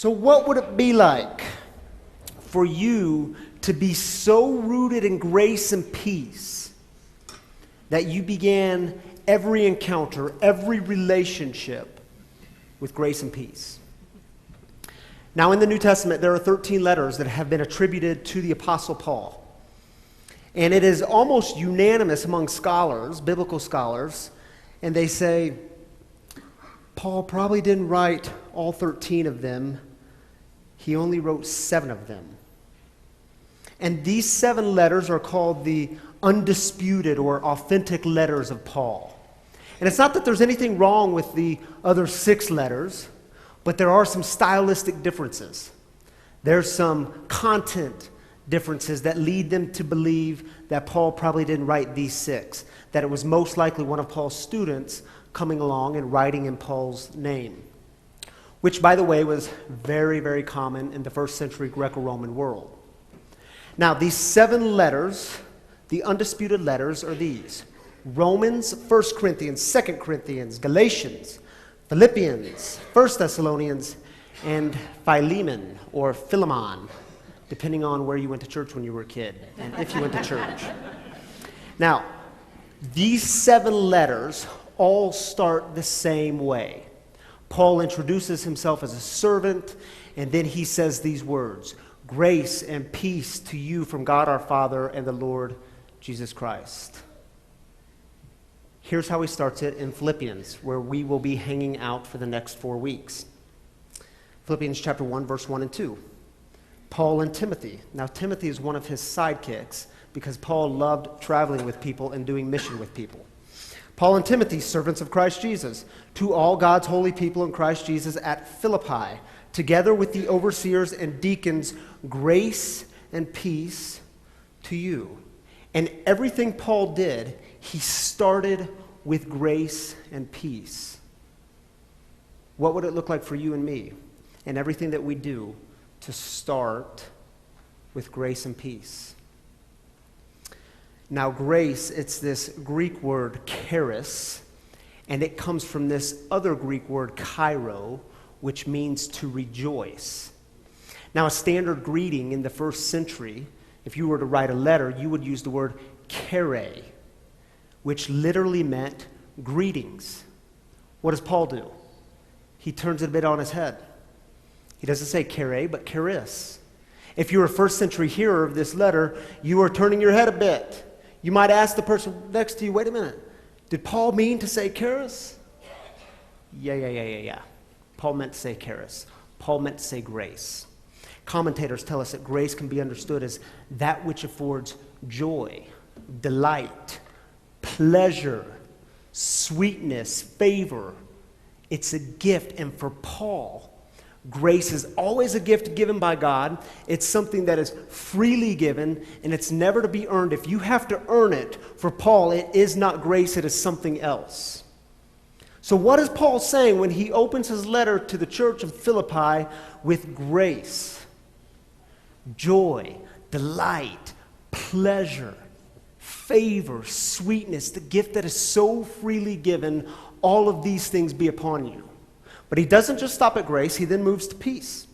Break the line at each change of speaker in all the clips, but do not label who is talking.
So what would it be like for you to be so rooted in grace and peace that you began every encounter, every relationship with grace and peace? Now, in the New Testament, there are 13 letters that have been attributed to the Apostle Paul. And it is almost unanimous among scholars, biblical scholars, and they say, Paul probably didn't write all 13 of them. He only wrote 7 of them. And these 7 letters are called the undisputed or authentic letters of Paul. And it's not that there's anything wrong with the other 6 letters, but there are some stylistic differences. There's some content differences that lead them to believe that Paul probably didn't write these 6, that it was most likely one of Paul's students coming along and writing in Paul's name, which, by the way, was very, very common in the first century Greco-Roman world. Now, these 7 letters, the undisputed letters, are these: Romans, 1 Corinthians, 2 Corinthians, Galatians, Philippians, 1 Thessalonians, and Philemon, or Philemon, depending on where you went to church when you were a kid, and if you went to church. Now, these 7 letters all start the same way. Paul introduces himself as a servant, and then he says these words: grace and peace to you from God our Father and the Lord Jesus Christ. Here's how he starts it in Philippians, where we will be hanging out for the next 4 weeks. Philippians chapter 1, verse 1 and 2. Paul and Timothy. Now, Timothy is one of his sidekicks because Paul loved traveling with people and doing mission with people. Paul and Timothy, servants of Christ Jesus, to all God's holy people in Christ Jesus at Philippi, together with the overseers and deacons, grace and peace to you. And everything Paul did, he started with grace and peace. What would it look like for you and me and everything that we do to start with grace and peace? Now, grace, it's this Greek word charis, and it comes from this other Greek word chairo, which means to rejoice. Now, a standard greeting in the first century, if you were to write a letter, you would use the word chare, which literally meant greetings. What does Paul do? He turns it a bit on his head. He doesn't say chare, but charis. If you're a first century hearer of this letter, you are turning your head a bit. You might ask the person next to you, wait a minute, did Paul mean to say charis? Yeah. Paul meant to say charis. Paul meant to say grace. Commentators tell us that grace can be understood as that which affords joy, delight, pleasure, sweetness, favor. It's a gift, and for Paul, grace is always a gift given by God. It's something that is freely given, and it's never to be earned. If you have to earn it, for Paul, it is not grace, it is something else. So what is Paul saying when he opens his letter to the church of Philippi with grace, joy, delight, pleasure, favor, sweetness, the gift that is so freely given, all of these things be upon you? But he doesn't just stop at grace, he then moves to peace.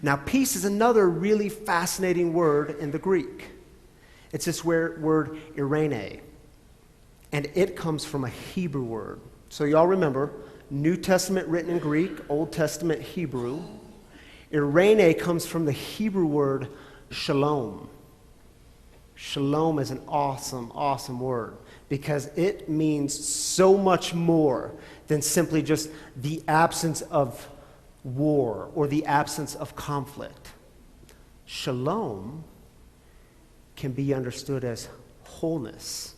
Now, peace is another really fascinating word in the Greek. It's this word eirene, and it comes from a Hebrew word. So y'all remember, New Testament written in Greek, Old Testament Hebrew. Eirene comes from the Hebrew word shalom. Shalom is an awesome, awesome word because it means so much more than simply just the absence of war or the absence of conflict. Shalom can be understood as wholeness,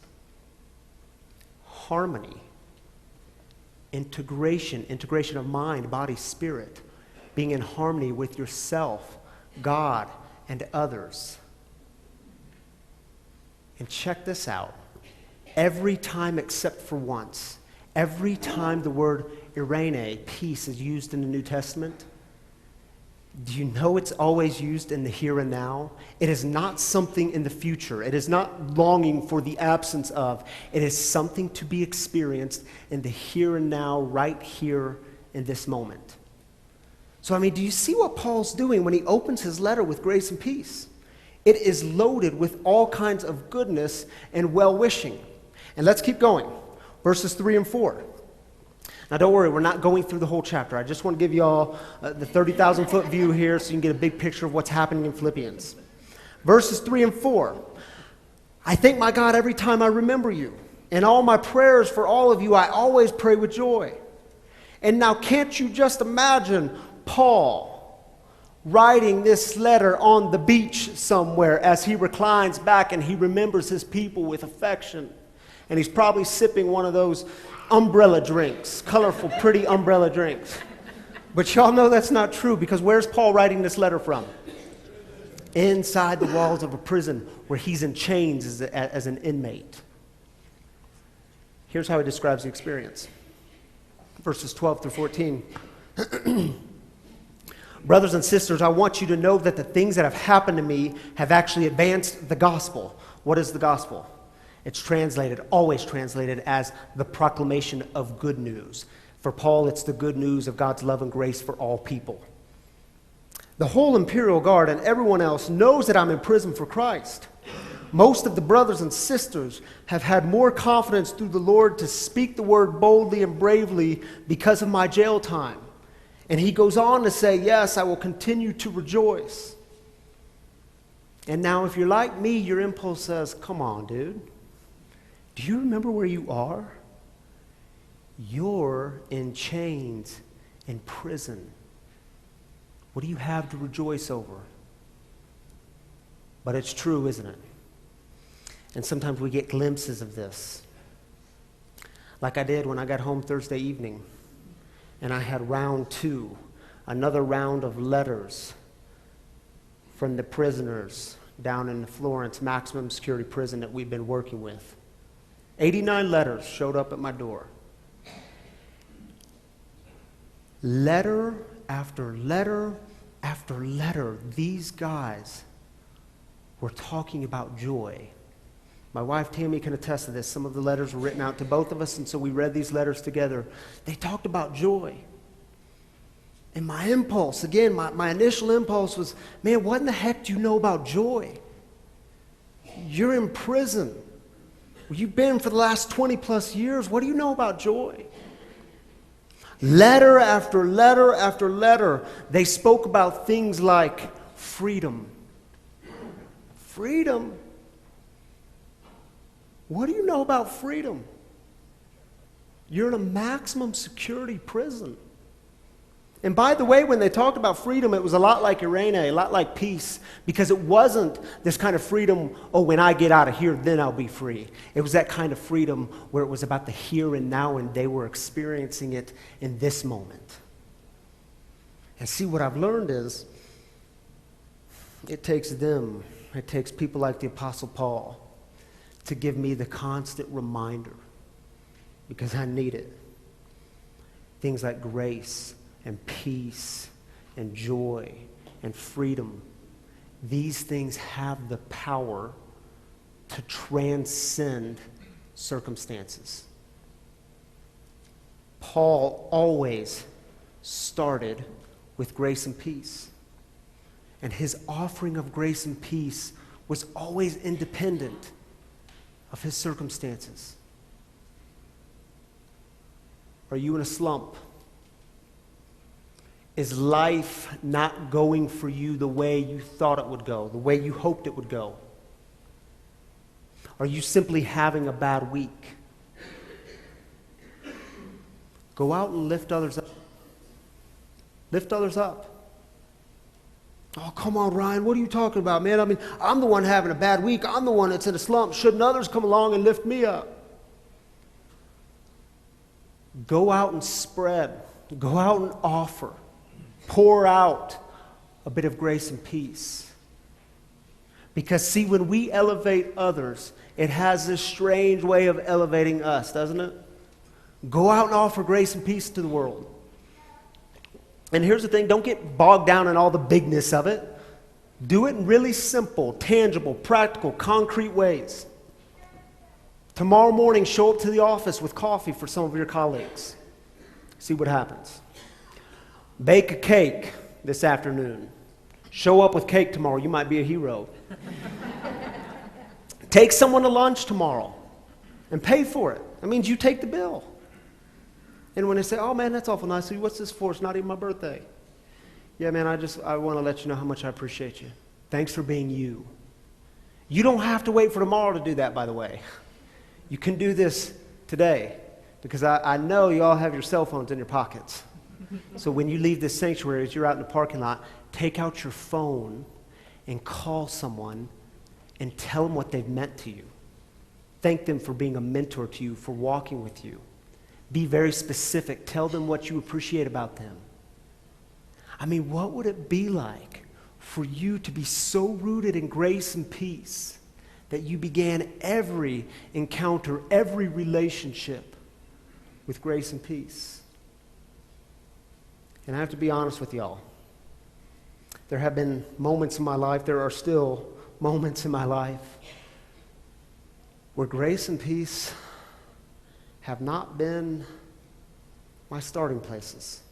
harmony, integration of mind, body, spirit, being in harmony with yourself, God, and others. And check this out. Every time except for once, every time the word eirene, peace, is used in the New Testament, do you know it's always used in the here and now? It is not something in the future. It is not longing for the absence of. It is something to be experienced in the here and now, right here in this moment. So, I mean, do you see what Paul's doing when he opens his letter with grace and peace? It is loaded with all kinds of goodness and well-wishing. And let's keep going. Verses 3 and 4. Now, don't worry, we're not going through the whole chapter. I just want to give you all the 30,000-foot view here so you can get a big picture of what's happening in Philippians. Verses 3 and 4. I thank my God every time I remember you. In all my prayers for all of you, I always pray with joy. And now, can't you just imagine Paul writing this letter on the beach somewhere as he reclines back and he remembers his people with affection? And he's probably sipping one of those umbrella drinks, colorful, pretty umbrella drinks. But y'all know that's not true, because where's Paul writing this letter from? Inside the walls of a prison where he's in chains as an inmate. Here's how he describes the experience. Verses 12 through 14. Brothers and sisters, I want you to know that the things that have happened to me have actually advanced the gospel. What is the gospel? It's translated, always translated, as the proclamation of good news. For Paul, it's the good news of God's love and grace for all people. The whole imperial guard and everyone else knows that I'm in prison for Christ. Most of the brothers and sisters have had more confidence through the Lord to speak the word boldly and bravely because of my jail time. And he goes on to say, yes, I will continue to rejoice. And now if you're like me, your impulse says, come on, dude. Do you remember where you are? You're in chains, in prison. What do you have to rejoice over? But it's true, isn't it? And sometimes we get glimpses of this. Like I did when I got home Thursday evening, and I had round 2, another round of letters from the prisoners down in the Florence maximum security prison that we've been working with. 89 letters showed up at my door. Letter after letter after letter, these guys were talking about joy. My wife Tammy can attest to this. Some of the letters were written out to both of us, and so we read these letters together. They talked about joy. And my impulse, again, my initial impulse was, man, what in the heck do you know about joy? You're in prison. You've been for the last 20 plus years. What do you know about joy? Letter after letter after letter, they spoke about things like freedom. Freedom? What do you know about freedom? You're in a maximum security prison. And by the way, when they talked about freedom, it was a lot like Irene, a lot like peace, because it wasn't this kind of freedom, oh, when I get out of here, then I'll be free. It was that kind of freedom where it was about the here and now, and they were experiencing it in this moment. And see, what I've learned is it takes people like the Apostle Paul to give me the constant reminder, because I need it. Things like grace and peace and joy and freedom. These things have the power to transcend circumstances. Paul always started with grace and peace. And his offering of grace and peace was always independent of his circumstances. Are you in a slump? Is life not going for you the way you thought it would go, the way you hoped it would go? Are you simply having a bad week? Go out and lift others up. Lift others up. Oh, come on, Ryan, what are you talking about, man? I mean, I'm the one having a bad week. I'm the one that's in a slump. Shouldn't others come along and lift me up? Go out and spread. Go out and offer. Pour out a bit of grace and peace. Because, see, when we elevate others, it has this strange way of elevating us, doesn't it? Go out and offer grace and peace to the world. And here's the thing, don't get bogged down in all the bigness of it. Do it in really simple, tangible, practical, concrete ways. Tomorrow morning, show up to the office with coffee for some of your colleagues. See what happens. Bake a cake this afternoon. Show up with cake tomorrow. You might be a hero. Take someone to lunch tomorrow and pay for it. That means you take the bill. And when they say, oh man, that's awful nice of you, what's this for? It's not even my birthday. Yeah, man, I want to let you know how much I appreciate you. Thanks for being you. You don't have to wait for tomorrow to do that, by the way. You can do this today, because I know you all have your cell phones in your pockets. So when you leave this sanctuary, as you're out in the parking lot, take out your phone and call someone and tell them what they've meant to you. Thank them for being a mentor to you, for walking with you. Be very specific. Tell them what you appreciate about them. I mean, what would it be like for you to be so rooted in grace and peace that you began every encounter, every relationship with grace and peace? And I have to be honest with y'all. There have been moments in my life, there are still moments in my life where grace and peace have not been my starting places.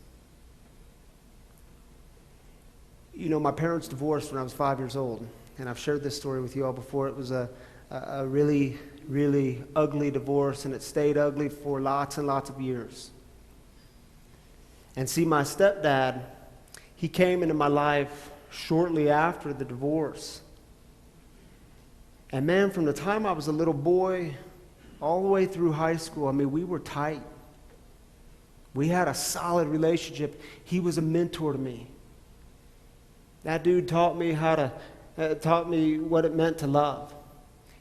You know, my parents divorced when I was 5 years old, and I've shared this story with you all before. It was a really, really ugly divorce, and it stayed ugly for lots and lots of years. And see, my stepdad, he came into my life shortly after the divorce. And man, from the time I was a little boy all the way through high school, I mean, we were tight. We had a solid relationship. He was a mentor to me. That dude taught me taught me what it meant to love.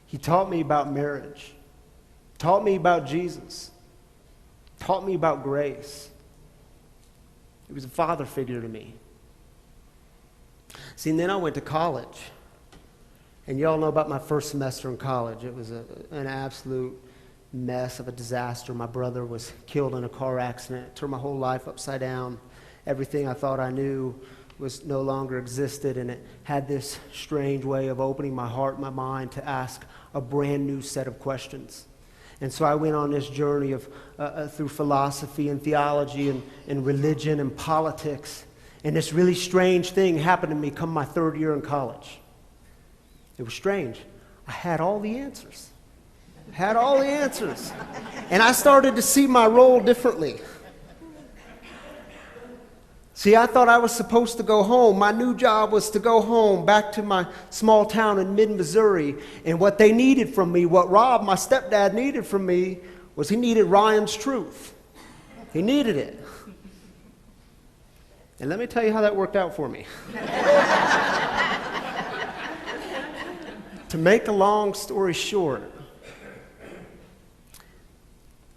He taught me about marriage. Taught me about Jesus. Taught me about grace. He was a father figure to me. See, and then I went to college. And you all know about my first semester in college. It was an absolute mess of a disaster. My brother was killed in a car accident. It turned my whole life upside down. Everything I thought I knew was no longer existed, and it had this strange way of opening my heart and my mind to ask a brand new set of questions. And so I went on this journey of through philosophy and theology and religion and politics. And this really strange thing happened to me come my third year in college. It was strange. I had all the answers. And I started to see my role differently. See, I thought I was supposed to go home. My new job was to go home, back to my small town in mid-Missouri. And what they needed from me, what Rob, my stepdad, needed from me, was he needed Ryan's truth. He needed it. And let me tell you how that worked out for me. To make a long story short,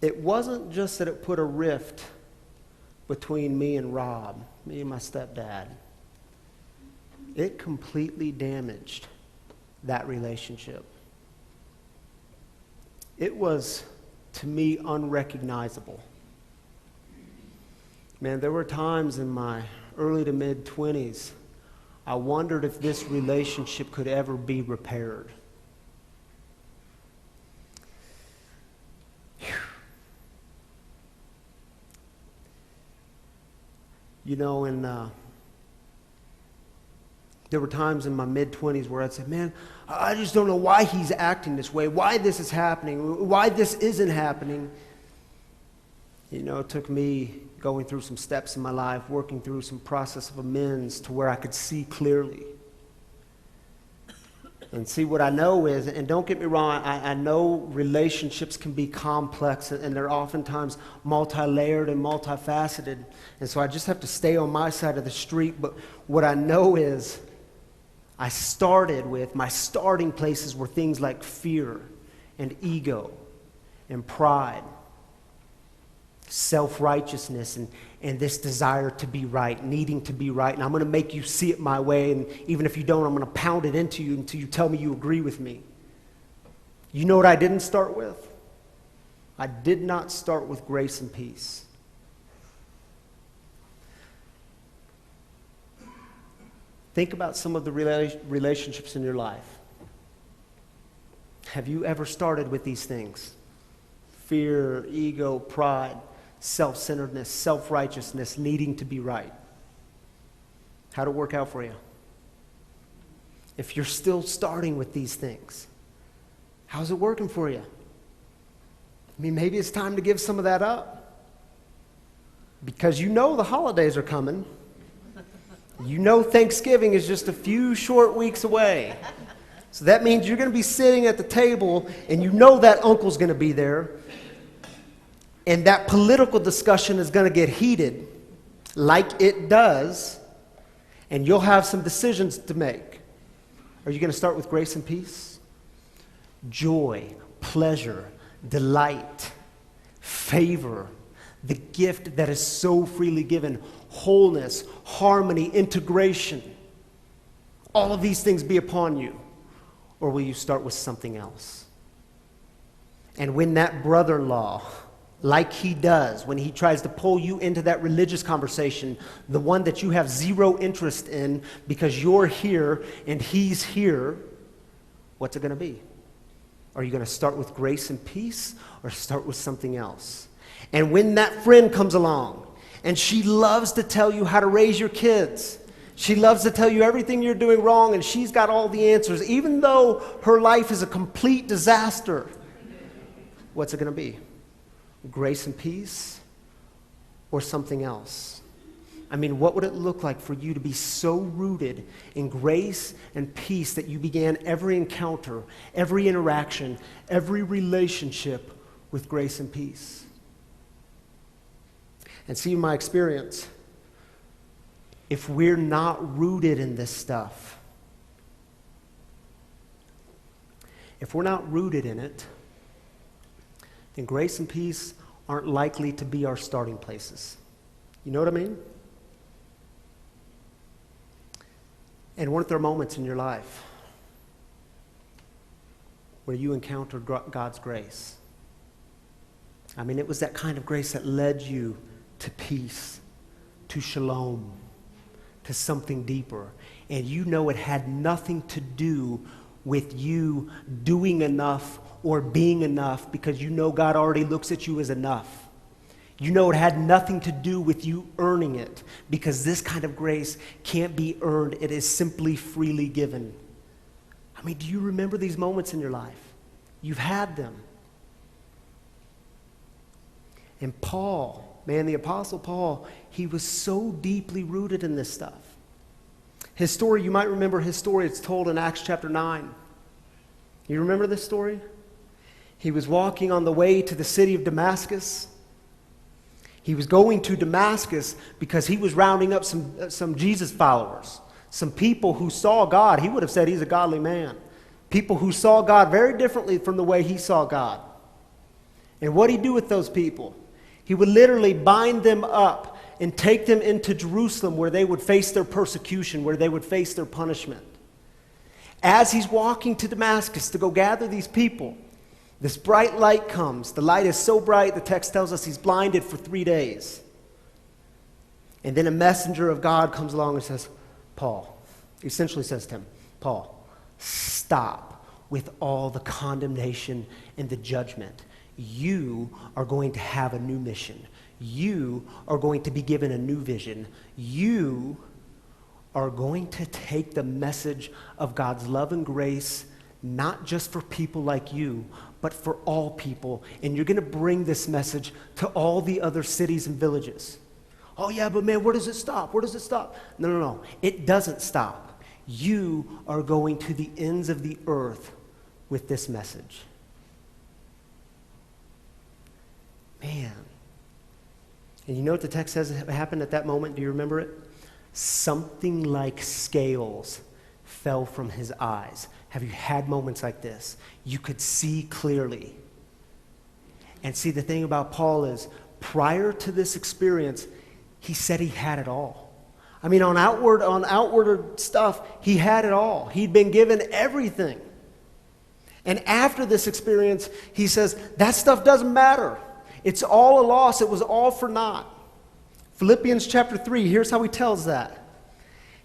it wasn't just that it put a rift between me and Rob, me and my stepdad. It completely damaged that relationship. It was, to me, unrecognizable. Man, there were times in my early to mid-20s, I wondered if this relationship could ever be repaired. You know, and there were times in my mid-20s where I'd say, man, I just don't know why he's acting this way, why this is happening, why this isn't happening. You know, it took me going through some steps in my life, working through some process of amends to where I could see clearly. And see, what I know is, and don't get me wrong, I know relationships can be complex, and they're oftentimes multi-layered and multifaceted. And so I just have to stay on my side of the street. But what I know is, I started with, my starting places were things like fear and ego and pride, self-righteousness, and this desire to be right, needing to be right. And I'm going to make you see it my way, and even if you don't, I'm going to pound it into you until you tell me you agree with me. You know what I didn't start with? I did not start with grace and peace. Think about some of the relationships in your life. Have you ever started with these things? Fear, ego, pride, self-centeredness, self-righteousness, needing to be right. How'd it work out for you? If you're still starting with these things, how's it working for you? I mean, maybe it's time to give some of that up. Because you know the holidays are coming. You know Thanksgiving is just a few short weeks away. So that means you're going to be sitting at the table, and you know that uncle's going to be there. And that political discussion is going to get heated, like it does. And you'll have some decisions to make. Are you going to start with grace and peace? Joy, pleasure, delight, favor, the gift that is so freely given, wholeness, harmony, integration. All of these things be upon you. Or will you start with something else? And when that brother-in-law, like he does, when he tries to pull you into that religious conversation, the one that you have zero interest in because you're here and he's here, what's it going to be? Are you going to start with grace and peace or start with something else? And when that friend comes along and she loves to tell you how to raise your kids, she loves to tell you everything you're doing wrong, and she's got all the answers, even though her life is a complete disaster, what's it going to be? Grace and peace or something else? I mean, what would it look like for you to be so rooted in grace and peace that you began every encounter, every interaction, every relationship with grace and peace? And see, in my experience, if we're not rooted in this stuff, if we're not rooted in it, then grace and peace aren't likely to be our starting places. You know what I mean? And weren't there moments in your life where you encountered God's grace? I mean, it was that kind of grace that led you to peace, to shalom, to something deeper. And you know it had nothing to do with you doing enough or being enough, because you know God already looks at you as enough. You know it had nothing to do with you earning it, because this kind of grace can't be earned. It is simply freely given. I mean, do you remember these moments in your life? You've had them. And Paul, man, the Apostle Paul, he was so deeply rooted in this stuff. His story, you might remember his story. It's told in Acts chapter 9. You remember this story? He was walking on the way to the city of Damascus. He was going to Damascus because he was rounding up some Jesus followers, some people who saw God. He would have said he's a godly man. People who saw God very differently from the way he saw God. And what did he do with those people? He would literally bind them up and take them into Jerusalem, where they would face their persecution, where they would face their punishment. As he's walking to Damascus to go gather these people, this bright light comes. The light is so bright, the text tells us he's blinded for 3 days. And then a messenger of God comes along and says, Paul, he essentially says to him, Paul, stop with all the condemnation and the judgment. You are going to have a new mission. You are going to be given a new vision. You are going to take the message of God's love and grace, not just for people like you, but for all people. And you're going to bring this message to all the other cities and villages. Oh yeah, but man, where does it stop? Where does it stop? No. It doesn't stop. You are going to the ends of the earth with this message. Man. And you know what the text says happened at that moment? Do you remember it? Something like scales fell from his eyes. Have you had moments like this? You could see clearly. And see, the thing about Paul is, prior to this experience, he said he had it all. I mean, on outward stuff, he had it all. He'd been given everything. And after this experience, he says, that stuff doesn't matter. It's all a loss. It was all for naught. Philippians chapter 3, here's how he tells that.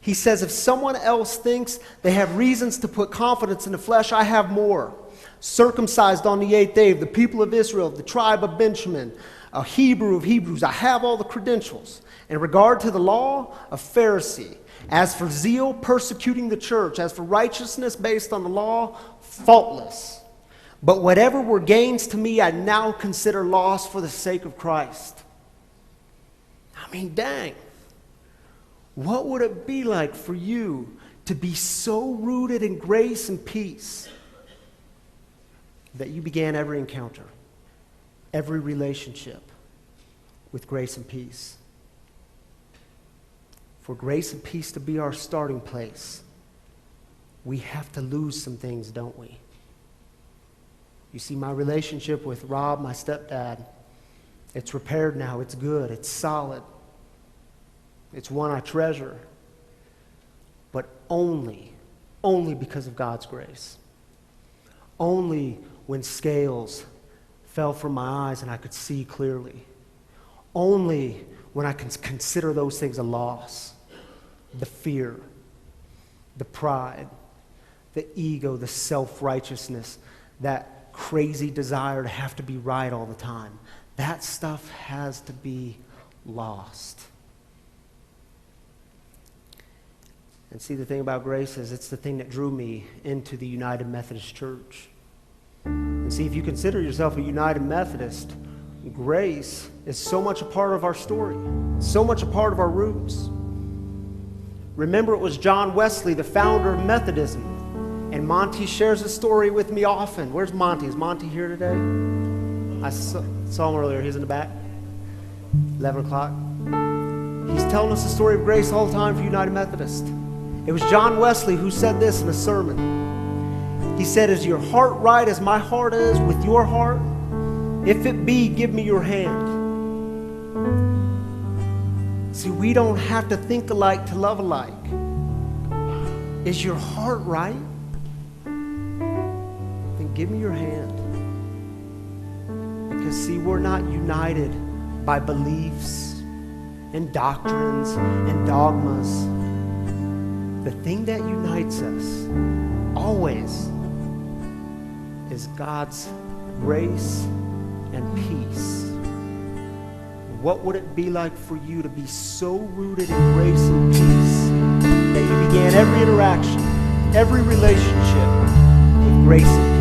He says, if someone else thinks they have reasons to put confidence in the flesh, I have more. Circumcised on the 8th day, the people of Israel, the tribe of Benjamin, a Hebrew of Hebrews. I have all the credentials. In regard to the law, a Pharisee. As for zeal, persecuting the church. As for righteousness based on the law, faultless. But whatever were gains to me, I now consider loss for the sake of Christ. I mean, dang. What would it be like for you to be so rooted in grace and peace that you began every encounter, every relationship with grace and peace? For grace and peace to be our starting place, we have to lose some things, don't we? You see, my relationship with Rob, my stepdad, it's repaired now. It's good. It's solid. It's one I treasure. But only because of God's grace. Only when scales fell from my eyes and I could see clearly. Only when I can consider those things a loss. The fear, the pride, the ego, the self-righteousness, that crazy desire to have to be right all the time. That stuff has to be lost. And see, the thing about grace is it's the thing that drew me into the United Methodist Church. And see, if you consider yourself a United Methodist, grace is so much a part of our story, so much a part of our roots. Remember, it was John Wesley, the founder of Methodism. And Monty shares a story with me often. Where's Monty? Is Monty here today? I saw him earlier. He's in the back. 11 o'clock. He's telling us the story of grace all the time for United Methodist. It was John Wesley who said this in a sermon. He said, "Is your heart right as my heart is with your heart? If it be, give me your hand." See, we don't have to think alike to love alike. Is your heart right? Then give me your hand. Because see, we're not united by beliefs and doctrines and dogmas. The thing that unites us always is God's grace and peace. What would it be like for you to be so rooted in grace and peace that you began every interaction, every relationship with grace and peace?